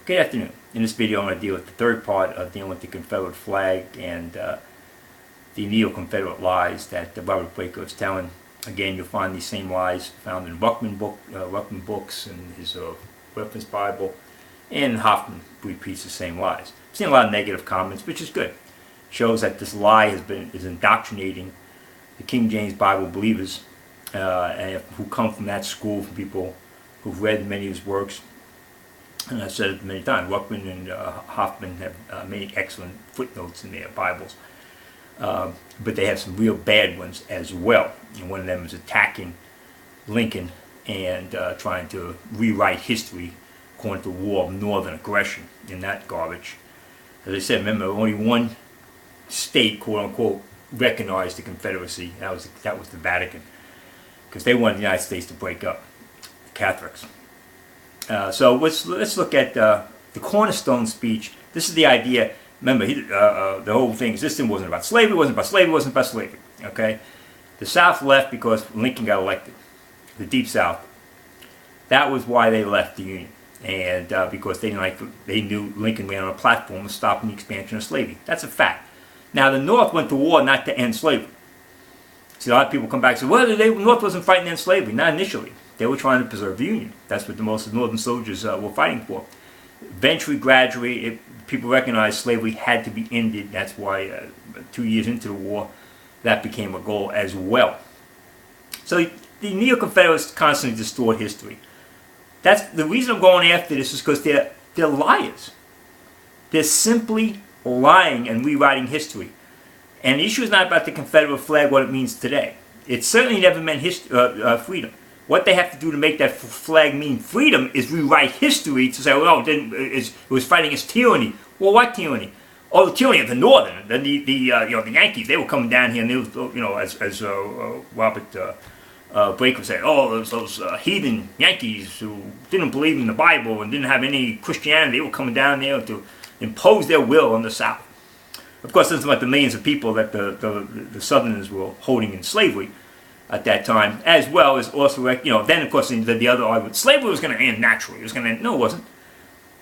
Good afternoon. In this video I'm going to deal with the third part of dealing with the Confederate flag and the Neo-Confederate lies that Robert Baker is telling. Again, you'll find these same lies found in Ruckman books and his reference Bible, and Hoffman repeats the same lies. I've seen a lot of negative comments, which is good. Shows that this lie is indoctrinating the King James Bible believers who come from that school, from people who've read many of his works. And I've said it many times, Ruckman and Hoffman have many excellent footnotes in their Bibles. But they have some real bad ones as well. And one of them is attacking Lincoln and trying to rewrite history according to war of northern aggression in that garbage. As I said, remember, only one state, quote unquote, recognized the Confederacy. That was the Vatican. Because they wanted the United States to break up, the Catholics. So let's look at the Cornerstone Speech. This is the idea. Remember, the whole thing. This thing wasn't about slavery. Wasn't about slavery. Wasn't about slavery. Okay, the South left because Lincoln got elected. The Deep South. That was why they left the Union, and because they knew Lincoln ran on a platform of stopping the expansion of slavery. That's a fact. Now the North went to war not to end slavery. See, a lot of people come back and say, well, the North wasn't fighting to end slavery. Not initially. They were trying to preserve the Union. That's what most of the Northern soldiers were fighting for. Eventually, gradually, people recognized slavery had to be ended. That's why 2 years into the war, that became a goal as well. So the Neo-Confederates constantly distort history. That's the reason I'm going after this, is because they're liars. They're simply lying and rewriting history. And the issue is not about the Confederate flag, what it means today. It certainly never meant freedom. What they have to do to make that flag mean freedom is rewrite history to say, well, it was fighting against tyranny. Well, what tyranny? Oh, the tyranny of the Northern. Then the Yankees, they were coming down here, and they was, as Robert Baker said, oh, those heathen Yankees who didn't believe in the Bible and didn't have any Christianity, they were coming down there to impose their will on the South. Of course, this is about the millions of people that the Southerners were holding in slavery at that time, as well as also, then of course the other argument, slavery was going to end naturally. It was going to end. No, it wasn't.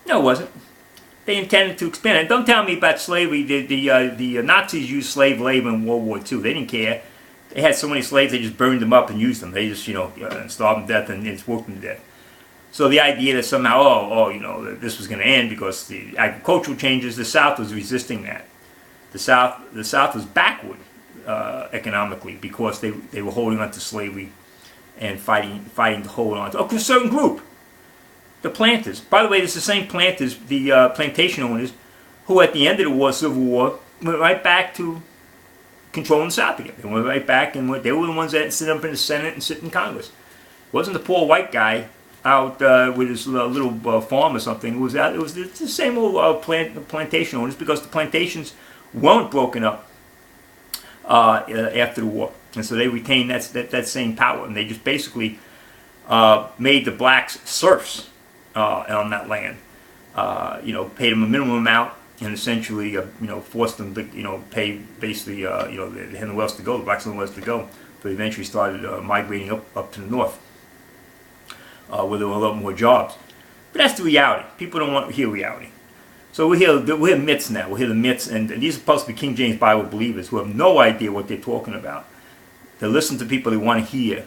No, it wasn't. They intended to expand it. Don't tell me about slavery. The Nazis used slave labor in World War II. They didn't care. They had so many slaves, they just burned them up and used them. They just, starved them to death and just worked them to death. So the idea that somehow, this was going to end because the agricultural changes, the South was resisting that. The South was backward economically because they were holding on to slavery and fighting to hold on to a certain group, the planters. By the way, it's the same planters, the plantation owners, who at the end of the Civil War, went right back to controlling the South again. They went right back, and they were the ones that sit up in the Senate and sit in Congress. It wasn't the poor white guy out with his little farm or something. It was the same old plantation owners, because the plantations weren't broken up after the war, and so they retained that same power, and they just basically made the blacks serfs on that land. Paid them a minimum amount, and essentially forced them to pay basically they had nowhere else to go. The blacks had nowhere else to go, but eventually started migrating up to the north, where there were a lot more jobs. But that's the reality. People don't want to hear reality. So we hear myths now. We hear the myths, and these are supposed to be King James Bible believers who have no idea what they're talking about. They listen to people they want to hear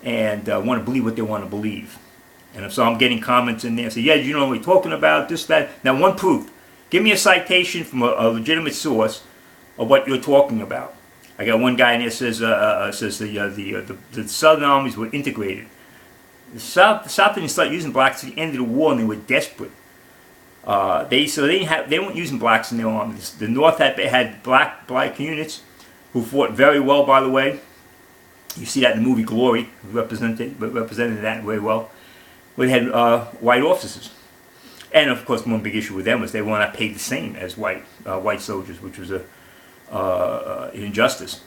and want to believe what they want to believe. And so I'm getting comments in there say, yeah, you know what we're talking about, this, that. Now, one proof. Give me a citation from a legitimate source of what you're talking about. I got one guy in there says the Southern armies were integrated. The South didn't start using blacks at the end of the war, and they were desperate. They weren't using blacks in their armies. The North had black units who fought very well. By the way, you see that in the movie Glory, represented that very well. But they had white officers, and of course, one big issue with them was they were not paid the same as white soldiers, which was an injustice.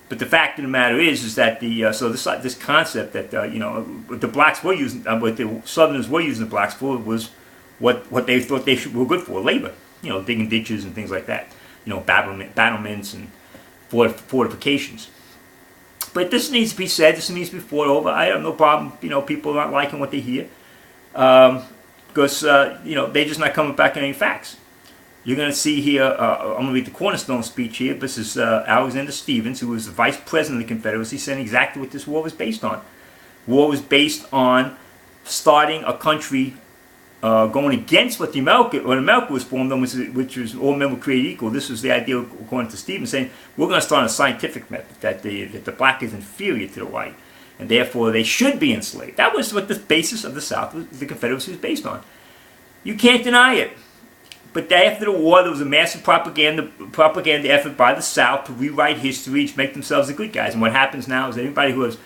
But the fact of the matter is that this concept that the blacks were using, what the Southerners were using the blacks for was what they thought were good for, labor, digging ditches and things like that, battlements and fortifications. But this needs to be said, this needs to be fought over. I have no problem, people not liking what they hear. because they're just not coming back on any facts. You're going to see here, I'm going to read the Cornerstone Speech here. This is Alexander Stephens, who was the Vice President of the Confederacy, saying exactly what this war was based on. War was based on starting a country going against what America was formed on, which was all men were created equal. This was the idea, according to Stephens, saying we're going to start a scientific method that the black is inferior to the white, and therefore they should be enslaved. That was what the basis of the South, the Confederacy, was based on. You can't deny it. But after the war, there was a massive propaganda effort by the South to rewrite history, to make themselves the good guys. And what happens now is anybody who has,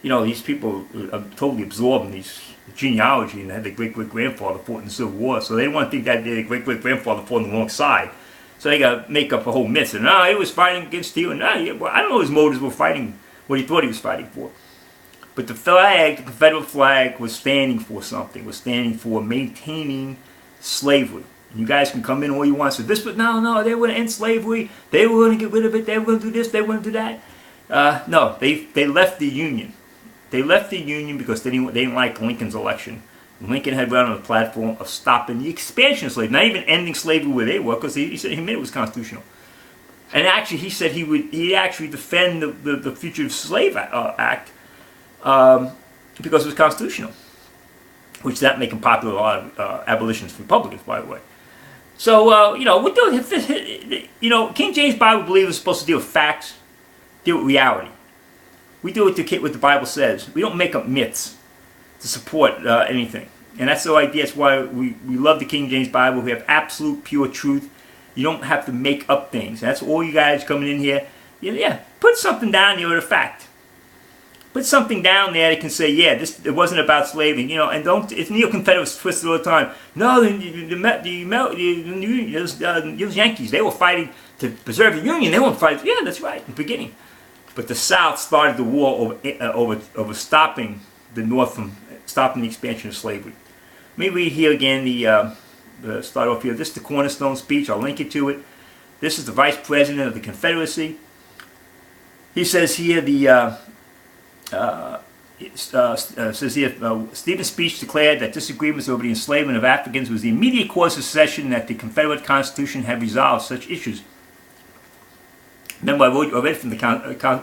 these people are totally absorbed in these genealogy, and they had their great-great-grandfather fought in the Civil War, so they didn't want to think that their great-great-grandfather fought on the wrong side. So they got to make up a whole myth. And he was fighting against you. And I don't know his motives were fighting what he thought he was fighting for. But the flag, the Confederate flag, was standing for something. Was standing for maintaining slavery. You guys can come in all you want. So this, but no, they were going to end slavery. They were going to get rid of it. They were going to do this. They were going to do that. No, they left the Union. They left the Union because they didn't like Lincoln's election. Lincoln had run on the platform of stopping the expansion of slavery, not even ending slavery where they were, because he said he meant it was constitutional. And actually, he said he'd actually defend the Fugitive Slave Act because it was constitutional, which that made him popular with a lot of abolitionists, Republicans, by the way. So, we're doing, King James Bible believers are supposed to deal with facts, deal with reality. We do what the Bible says. We don't make up myths to support anything. And that's the idea. That's why we love the King James Bible. We have absolute pure truth. You don't have to make up things. That's all you guys coming in here. Yeah, put something down there with a fact. Put something down there that can say, it wasn't about slavery, and don't. It's Neo-Confederates twisted all the time. No, those Yankees, they were fighting to preserve the Union. They weren't fighting. Yeah, that's right, in the beginning. But the South started the war over stopping the North from stopping the expansion of slavery. Let me read here again. Start off here. This is the Cornerstone Speech. I'll link it to it. This is the Vice President of the Confederacy. He says here Stephen's speech declared that disagreements over the enslavement of Africans was the immediate cause of secession, that the Confederate Constitution had resolved such issues. Remember, I read from the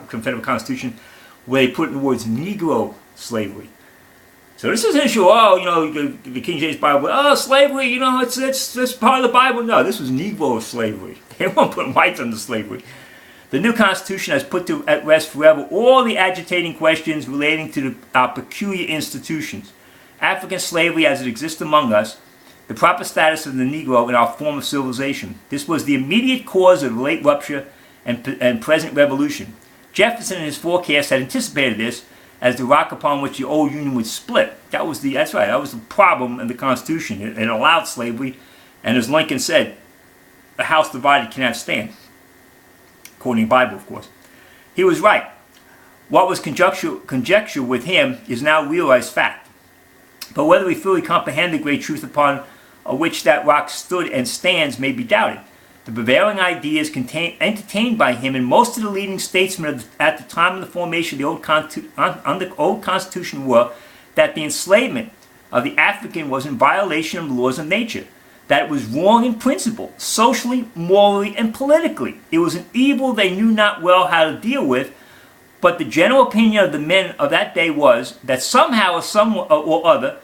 Confederate Constitution where they put in the words Negro slavery. So this is an issue. The King James Bible. Slavery. It's part of the Bible. No, this was Negro slavery. They weren't putting whites under slavery. The new Constitution has put at rest forever all the agitating questions relating to our peculiar institutions, African slavery as it exists among us, the proper status of the Negro in our form of civilization. This was the immediate cause of the late rupture and present revolution. Jefferson in his forecast had anticipated this as the rock upon which the old Union would split. That was the problem in the Constitution. It allowed slavery, and as Lincoln said, a house divided cannot stand. According to the Bible, of course. He was right. What was conjecture with him is now realized fact. But whether we fully comprehend the great truth upon which that rock stood and stands may be doubted. The prevailing ideas entertained by him and most of the leading statesmen at the time of the formation of the old Constitution were that the enslavement of the African was in violation of the laws of nature, that it was wrong in principle, socially, morally, and politically. It was an evil they knew not well how to deal with, but the general opinion of the men of that day was that somehow or some or other,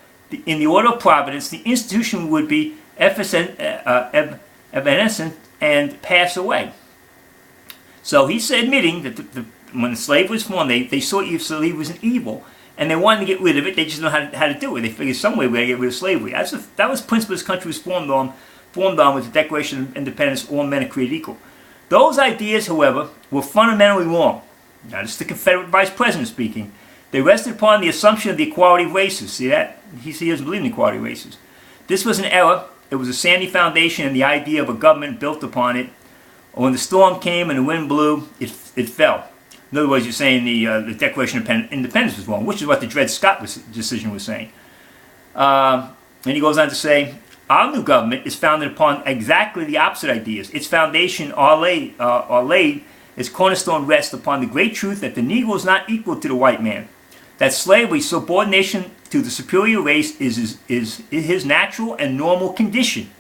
in the order of providence, the institution would be evanescent and pass away. So he's admitting that when slavery was formed, they saw slavery was an evil, and they wanted to get rid of it. They just didn't know how to do it. They figured some way we're going to get rid of slavery. That was the principle this country was formed on with the Declaration of Independence, all men are created equal. Those ideas, however, were fundamentally wrong. Now, this is the Confederate Vice President speaking. They rested upon the assumption of the equality of races. See that? He doesn't believe in equality of races. This was an error. It was a sandy foundation, and the idea of a government built upon it. When the storm came and the wind blew, it fell. In other words, you're saying the Declaration of Independence was wrong, which is what the Dred Scott decision was saying. And he goes on to say, our new government is founded upon exactly the opposite ideas. Its foundation are laid, its cornerstone rests upon the great truth that the Negro is not equal to the white man, that slavery, subordination to the superior race is his natural and normal condition.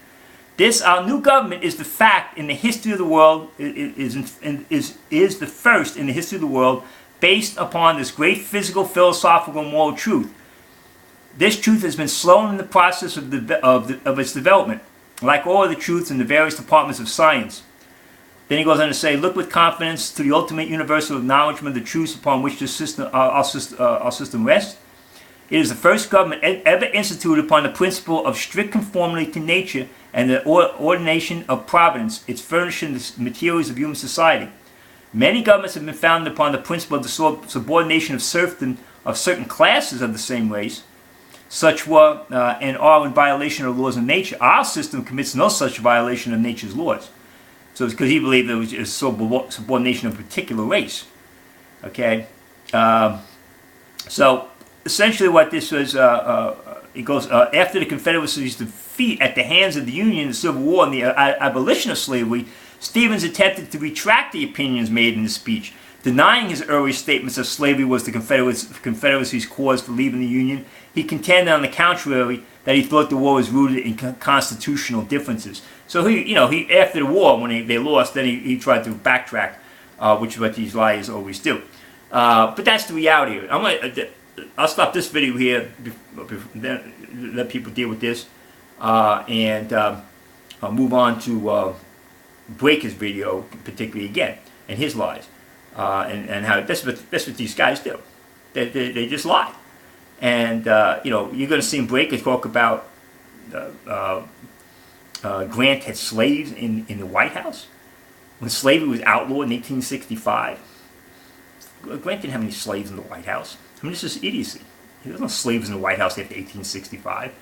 This, our new government, is the fact in the history of the world, is the first in the history of the world, based upon this great physical, philosophical, and moral truth. This truth has been slow in the process of its development, like all of the truths in the various departments of science. Then he goes on to say, look with confidence to the ultimate universal acknowledgement of the truths upon which this system, our system rests. It is the first government ever instituted upon the principle of strict conformity to nature and the ordination of providence, its furnishing the materials of human society. Many governments have been founded upon the principle of the subordination of serfdom of certain classes of the same race. Such were and are in violation of the laws of nature. Our system commits no such violation of nature's laws. So it's because he believed there was a subordination of a particular race. Okay? So essentially what this was, it goes, after the Confederacy's defeat at the hands of the Union in the Civil War and the abolition of slavery, Stevens attempted to retract the opinions made in his speech, denying his earlier statements that slavery was the Confederacy's cause for leaving the Union. He contended, on the contrary, that he thought the war was rooted in constitutional differences. So he after the war, when they lost, then he tried to backtrack, which is what these liars always do. But that's the reality of it. I'll stop this video here, then let people deal with this, and I'll move on to Breaker's video, particularly again, and his lies, and how that's what these guys do. They just lie, and you're going to see Breaker talk about Grant had slaves in the White House when slavery was outlawed in 1865. Grant didn't have any slaves in the White House. I mean, this is idiocy. There was no slaves in the White House after 1865.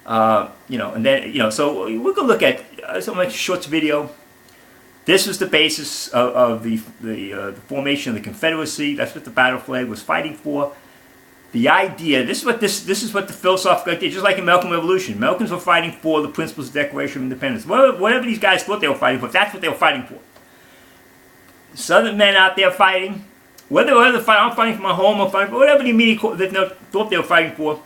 And then, so we're going to look at something like a short video. This was the basis of the formation of the Confederacy. That's what the battle flag was fighting for. The idea, this is what the philosophical idea, just like in American Revolution. Americans were fighting for the principles of the Declaration of Independence. Whatever these guys thought they were fighting for, that's what they were fighting for. Southern men out there fighting, whether I'm fighting for my home or fighting for whatever the immediate that they thought they were fighting for,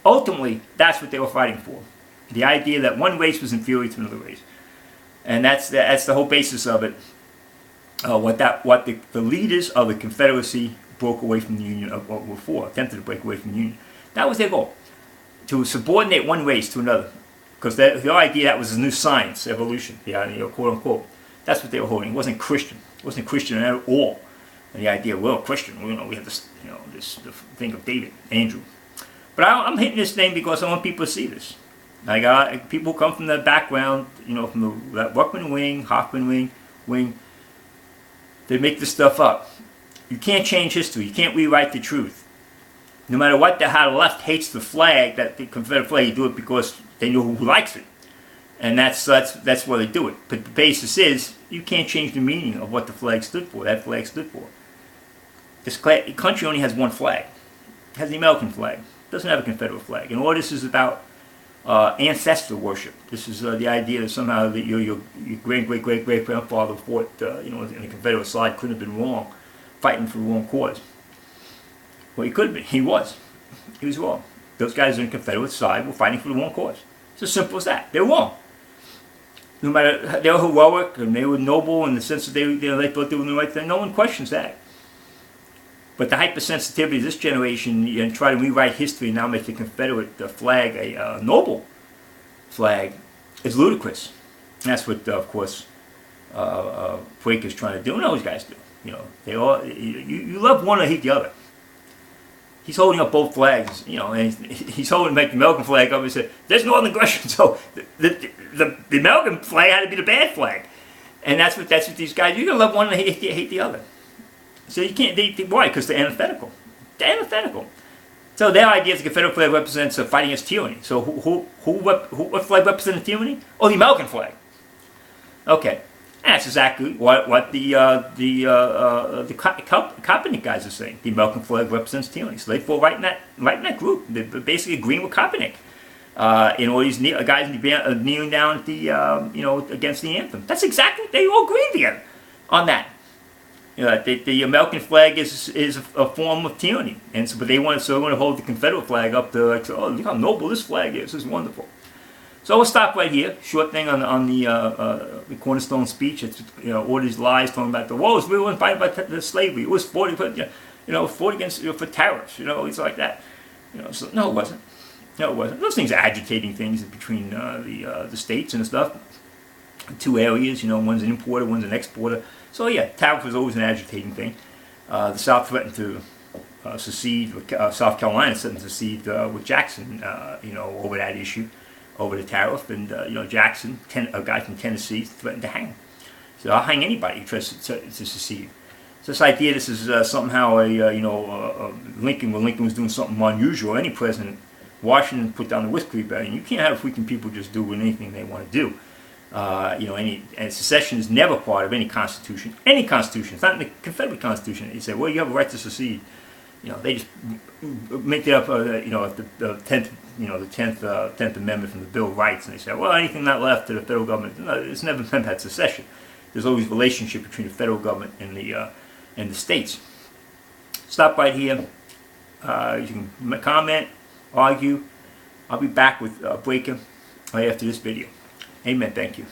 ultimately, that's what they were fighting for. The idea that one race was inferior to another race. And that's the whole basis of it. What the leaders of the Confederacy broke away from the Union, attempted to break away from the Union. That was their goal, to subordinate one race to another. Because the idea that was a new science, evolution, quote unquote. That's what they were holding. It wasn't Christian. It wasn't Christian at all. And the idea, well, Christian, we have this, the thing of David, Andrew. But I'm hitting this name because I want people to see this. Like people come from the background, from the Ruckman wing, Hoffman wing. They make this stuff up. You can't change history. You can't rewrite the truth. No matter how the left hates the flag, that the Confederate flag, you do it because they know who likes it, and that's why they do it. But the basis is you can't change the meaning of what the flag stood for. That flag stood for. This country only has one flag. It has the American flag. It doesn't have a Confederate flag. And all this is about ancestor worship. This is the idea that somehow your great-great-great-great-grandfather fought, in the Confederate side couldn't have been wrong, fighting for the wrong cause. Well, he could have been. He was. He was wrong. Those guys on the Confederate side were fighting for the wrong cause. It's as simple as that. They're wrong. No matter, they were heroic and they were noble in the sense that they thought they were doing the right thing. No one questions that. But the hypersensitivity of this generation, and try to rewrite history and now make the Confederate flag a noble flag, is ludicrous. And that's what, of course, Breaker's trying to do, and those guys do. They all you love one or hate the other. He's holding up both flags, and he's holding the American flag up and said, "There's Northern aggression." So the American flag had to be the bad flag, and that's what these guys. You're gonna love one and hate the other. So you can't. Why? Because they're antithetical. They're antithetical. So their idea is the Confederate flag represents fighting against tyranny. So what flag represents tyranny? Oh, the American flag. Okay, and that's exactly what the Kaepernick guys are saying. The American flag represents tyranny. So they fall right in that group. They're basically agreeing with Kaepernick. All these guys kneeling down at the against the anthem. That's exactly, they all agree together on that. The American flag is a form of tyranny, and so, but they want to hold the Confederate flag up to, like, oh, look how noble this flag is. This is wonderful. So we'll stop right here. Short thing on the Cornerstone Speech. It's, all these lies talking about we weren't fighting about the slavery. It was fought against, for tariffs. It's like that. So no, it wasn't. No, it wasn't. Those things are agitating things between the states and stuff. Two areas. One's an importer, one's an exporter. So yeah, tariff was always an agitating thing. The South threatened to secede. South Carolina threatened to secede with Jackson. Over that issue. Over the tariff, and Jackson, a guy from Tennessee, threatened to hang. So I'll hang anybody who tries to secede. So this idea, this is somehow Lincoln, when Lincoln was doing something unusual, any president, Washington put down the Whiskey Rebellion. You can't have freaking people just do anything they want to do. And secession is never part of any constitution. Any constitution. It's not in the Confederate Constitution. You say, well, you have a right to secede. They just make it up. At the 10th. The 10th Amendment from the Bill of Rights, and they say, well, anything not left to the federal government. No, it's never meant that secession. There's always a relationship between the federal government and the states. Stop right here. You can comment, argue. I'll be back with Breaker right after this video. Amen. Thank you.